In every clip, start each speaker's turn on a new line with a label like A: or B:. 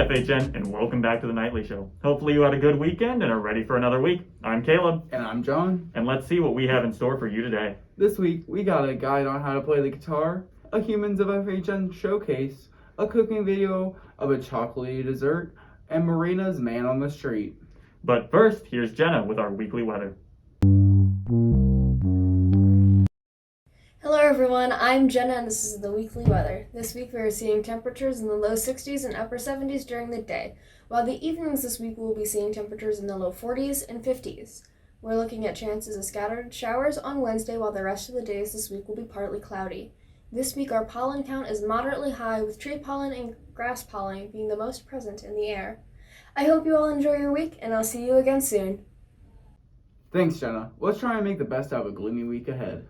A: FHN, and welcome back to the Nightly Show. Hopefully you had a good weekend and are ready for another week. I'm Caleb.
B: And I'm John.
A: And let's see what we have in store for you today.
B: This week, we got a guide on how to play the guitar, a Humans of FHN showcase, a cooking video of a chocolatey dessert, and Marina's Man on the Street.
A: But first, here's Jenna with our weekly weather.
C: Hello everyone, I'm Jenna and this is the weekly weather. This week we are seeing temperatures in the low 60s and upper 70s during the day, while the evenings this week we'll be seeing temperatures in the low 40s and 50s. We're looking at chances of scattered showers on Wednesday, while the rest of the days this week will be partly cloudy. This week our pollen count is moderately high, with tree pollen and grass pollen being the most present in the air. I hope you all enjoy your week, and I'll see you again soon.
B: Thanks, Jenna. Let's try and make the best out of a gloomy week ahead.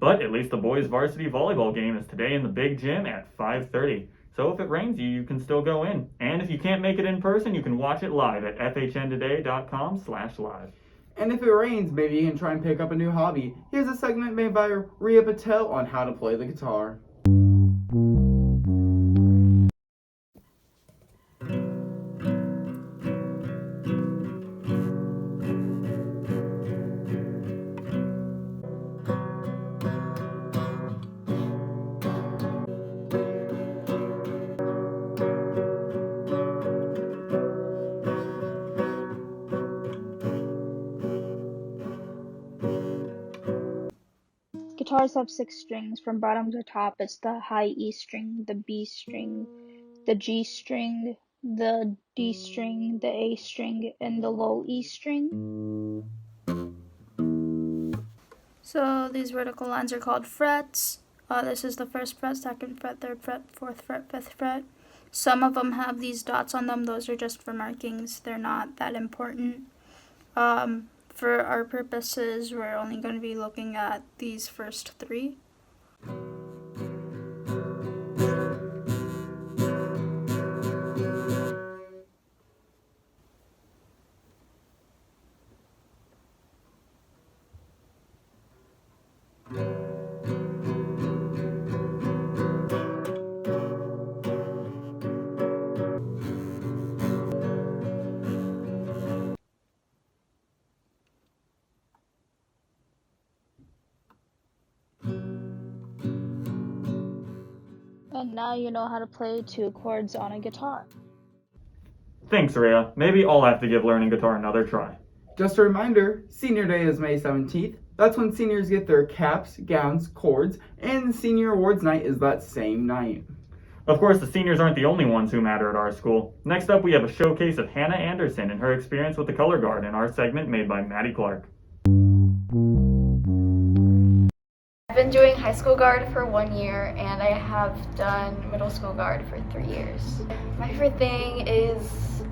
A: But at least the boys varsity volleyball game is today in the big gym at 5:30. So if it rains you can still go in. And if you can't make it in person, you can watch it live at FHNtoday.com/live.
B: And if it rains, maybe you can try and pick up a new hobby. Here's a segment made by Rhea Patel on how to play the guitar.
D: Guitars have 6 strings. From bottom to top, it's the high E string, the B string, the G string, the D string, the A string, and the low E string. So these vertical lines are called frets. This is the first fret, second fret, third fret, fourth fret, fifth fret. Some of them have these dots on them. Those are just for markings. They're not that important. For our purposes, we're only going to be looking at these first 3. And now you know how to play 2 chords on a guitar.
A: Thanks, Rhea. Maybe I'll have to give learning guitar another try.
B: Just a reminder, Senior Day is May 17th. That's when seniors get their caps, gowns, cords, and the Senior Awards Night is that same night.
A: Of course, the seniors aren't the only ones who matter at our school. Next up, we have a showcase of Hannah Anderson and her experience with the color guard in our segment made by Madelyn Clark.
E: I've been doing high school guard for 1 year, and I have done middle school guard for 3 years. My favorite thing is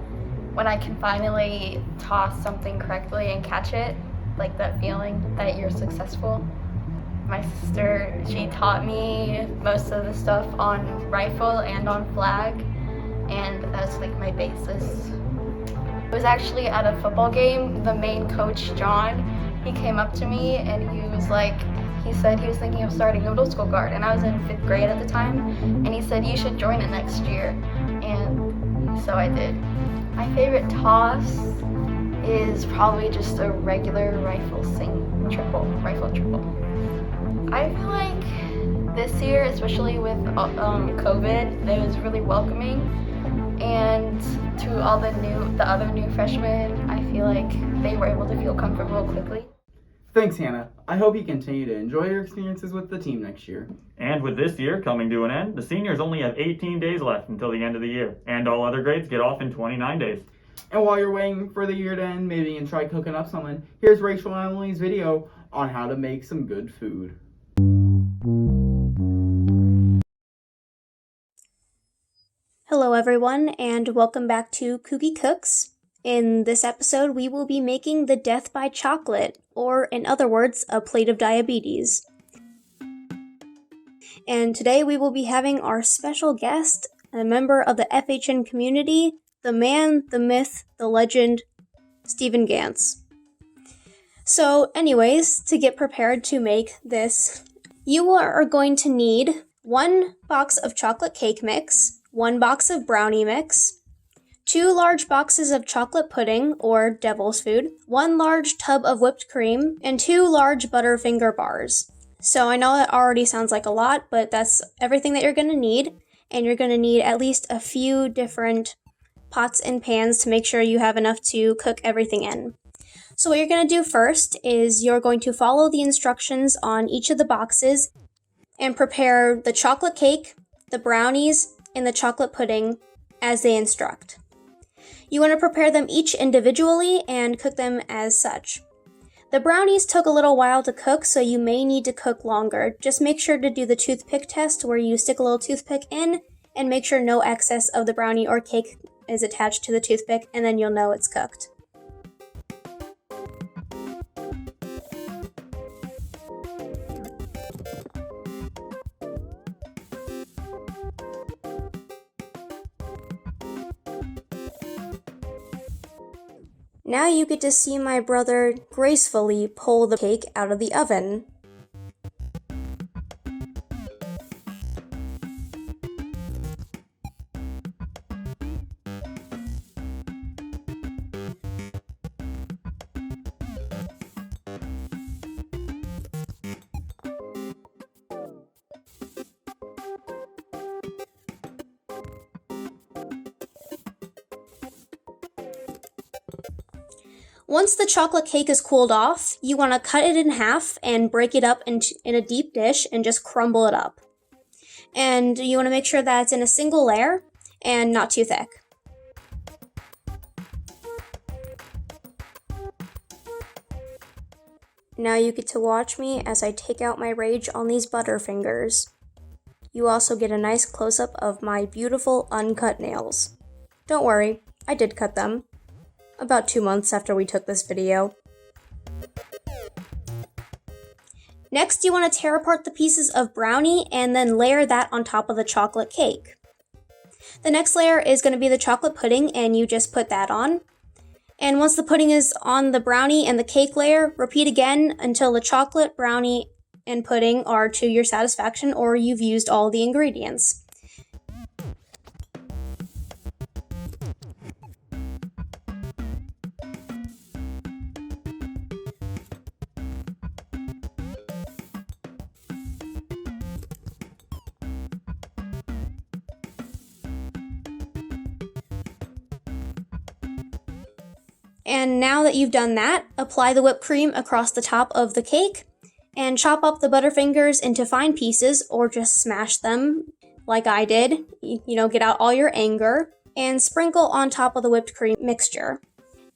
E: when I can finally toss something correctly and catch it, like that feeling that you're successful. My sister, she taught me most of the stuff on rifle and on flag, and that's like my basis. I was actually at a football game. The main coach, Jon, he came up to me and he was like, he said he was thinking of starting middle school guard, and I was in 5th grade at the time, and he said you should join it next year, and so I did. My favorite toss is probably just a regular rifle triple. I feel like this year, especially with COVID, it was really welcoming, and to all the other new freshmen, I feel like they were able to feel comfortable quickly.
B: Thanks, Hannah. I hope you continue to enjoy your experiences with the team next year.
A: And with this year coming to an end, the seniors only have 18 days left until the end of the year, and all other grades get off in 29 days.
B: And while you're waiting for the year to end, maybe you can try cooking up something. Here's Rachel and Emily's video on how to make some good food.
F: Hello everyone, and welcome back to Kooky Cooks. In this episode, we will be making the death by chocolate, or in other words, a plate of diabetes. And today we will be having our special guest, a member of the FHN community, the man, the myth, the legend, Stephen Gantz. So anyways, to get prepared to make this, you are going to need 1 box of chocolate cake mix, 1 box of brownie mix, 2 large boxes of chocolate pudding, or devil's food, 1 large tub of whipped cream, and 2 large Butterfinger bars. So I know that already sounds like a lot, but that's everything that you're going to need, and you're going to need at least a few different pots and pans to make sure you have enough to cook everything in. So what you're going to do first is you're going to follow the instructions on each of the boxes and prepare the chocolate cake, the brownies, and the chocolate pudding as they instruct. You want to prepare them each individually and cook them as such. The brownies took a little while to cook, so you may need to cook longer. Just make sure to do the toothpick test where you stick a little toothpick in and make sure no excess of the brownie or cake is attached to the toothpick, and then you'll know it's cooked. Now you get to see my brother gracefully pull the cake out of the oven. Once the chocolate cake is cooled off, you want to cut it in half and break it up in a deep dish and just crumble it up. And you want to make sure that it's in a single layer and not too thick. Now you get to watch me as I take out my rage on these Butterfingers. You also get a nice close-up of my beautiful uncut nails. Don't worry, I did cut them. About 2 months after we took this video. Next, you want to tear apart the pieces of brownie and then layer that on top of the chocolate cake. The next layer is going to be the chocolate pudding, and you just put that on. And once the pudding is on the brownie and the cake layer, repeat again until the chocolate, brownie, and pudding are to your satisfaction or you've used all the ingredients. And now that you've done that, apply the whipped cream across the top of the cake and chop up the Butterfingers into fine pieces or just smash them like I did. You know, get out all your anger and sprinkle on top of the whipped cream mixture.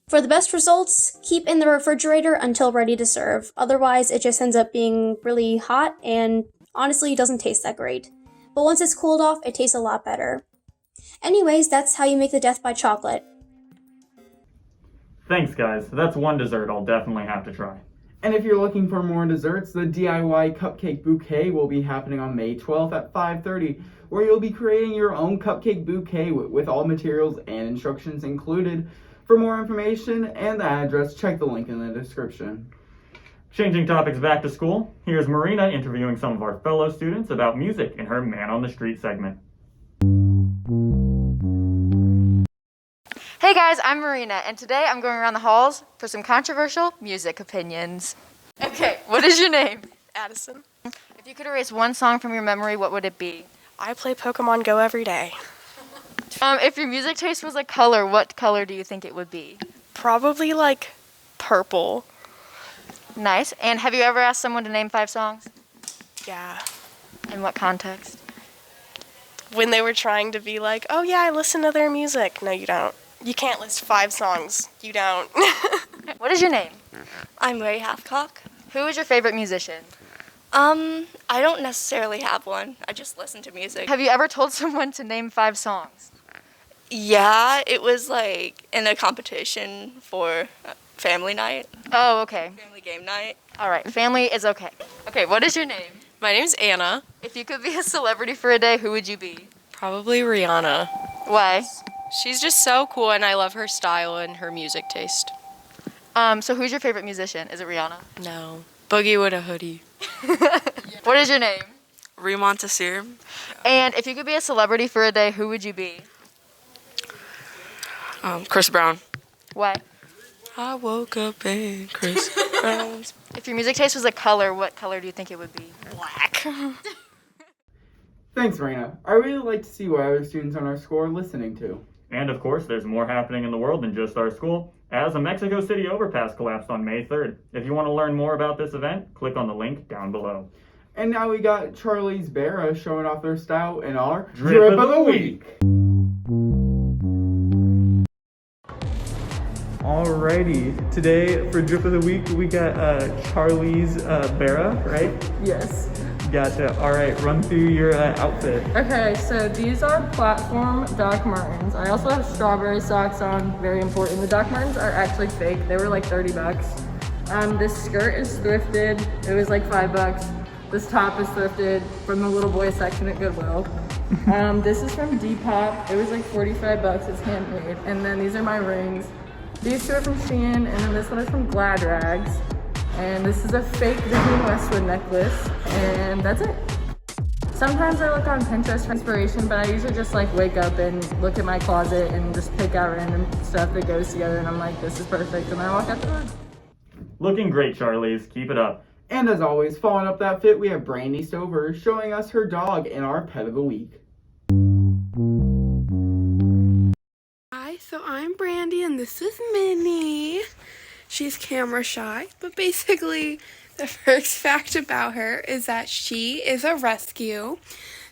F: For the best results, keep in the refrigerator until ready to serve. Otherwise, it just ends up being really hot and honestly doesn't taste that great. But once it's cooled off, it tastes a lot better. Anyways, that's how you make the death by chocolate.
A: Thanks, guys. That's one dessert I'll definitely have to try.
B: And if you're looking for more desserts, the DIY Cupcake Bouquet will be happening on May 12th at 5:30, where you'll be creating your own cupcake bouquet with all materials and instructions included. For more information and the address, check the link in the description.
A: Changing topics back to school, here's Marina interviewing some of our fellow students about music in her Man on the Street segment.
E: Hey guys, I'm Marina, and today I'm going around the halls for some controversial music opinions. Okay, what is your name?
G: Addison.
E: If you could erase one song from your memory, what would it be?
G: I play Pokemon Go every day.
E: If your music taste was a color, what color do you think it would be?
G: Probably like purple.
E: Nice. And have you ever asked someone to name 5 songs?
G: Yeah.
E: In what context?
G: When they were trying to be like, oh yeah, I listen to their music. No, you don't. You can't list 5 songs. You don't.
E: What is your name?
H: I'm Ray Halfcock.
E: Who is your favorite musician?
H: I don't necessarily have one. I just listen to music.
E: Have you ever told someone to name 5 songs?
H: Yeah, it was like in a competition for family night.
E: Oh, okay.
H: Family game night.
E: All right, family is okay. Okay, what is your name?
I: My name's Anna.
E: If you could be a celebrity for a day, who would you be?
I: Probably Rihanna.
E: Why?
I: She's just so cool, and I love her style and her music taste.
E: So who's your favorite musician? Is it Rihanna?
I: No. Boogie with a hoodie.
E: What is your name?
J: Rhea Patel.
E: And if you could be a celebrity for a day, who would you be?
J: Chris Brown.
E: Why?
J: I woke up in Chris Brown's.
E: If your music taste was a color, what color do you think it would be?
J: Black.
B: Thanks, Marina. I really like to see what other students on our school are listening to.
A: And of course, there's more happening in the world than just our school, as a Mexico City overpass collapsed on May 3rd. If you want to learn more about this event, click on the link down below.
B: And now we got Charlize Berra showing off their style in our
A: Drip of the Week.
K: Alrighty, today for Drip of the Week we got Charlize Berra, right?
L: Yes.
K: Gotcha. Alright, run through your outfit.
L: Okay, so these are platform Doc Martens. I also have strawberry socks on, very important. The Doc Martens are actually fake. They were like 30 bucks. This skirt is thrifted. It was like $5. This top is thrifted from the little boy section at Goodwill. This is from Depop. It was like 45 bucks. It's handmade. And then these are my rings. These two are from Shein, and then this one is from Glad Rags. And this is a fake Vivienne Westwood necklace, and that's it. Sometimes I look on Pinterest for inspiration, but I usually just like wake up and look at my closet and just pick out random stuff that goes together, and I'm like, this is perfect, and I walk out the door.
A: Looking great, Charlize. Keep it up.
B: And as always, following up that fit, we have Brandi Stover showing us her dog in our Pet of the Week.
M: Hi, so I'm Brandi and this is Minnie. She's camera shy, but basically the first fact about her is that she is a rescue.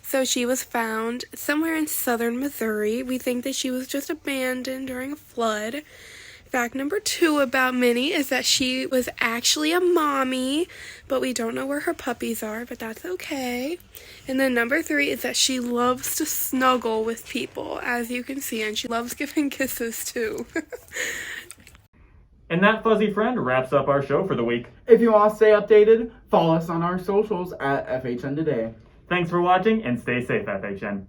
M: So she was found somewhere in southern Missouri. We think that she was just abandoned during a flood. Fact number 2 about Minnie is that she was actually a mommy, but we don't know where her puppies are, but that's okay. And then number 3 is that she loves to snuggle with people, as you can see, and she loves giving kisses too.
A: And that fuzzy friend wraps up our show for the week.
B: If you want to stay updated, follow us on our socials at FHN Today.
A: Thanks for watching and stay safe, FHN.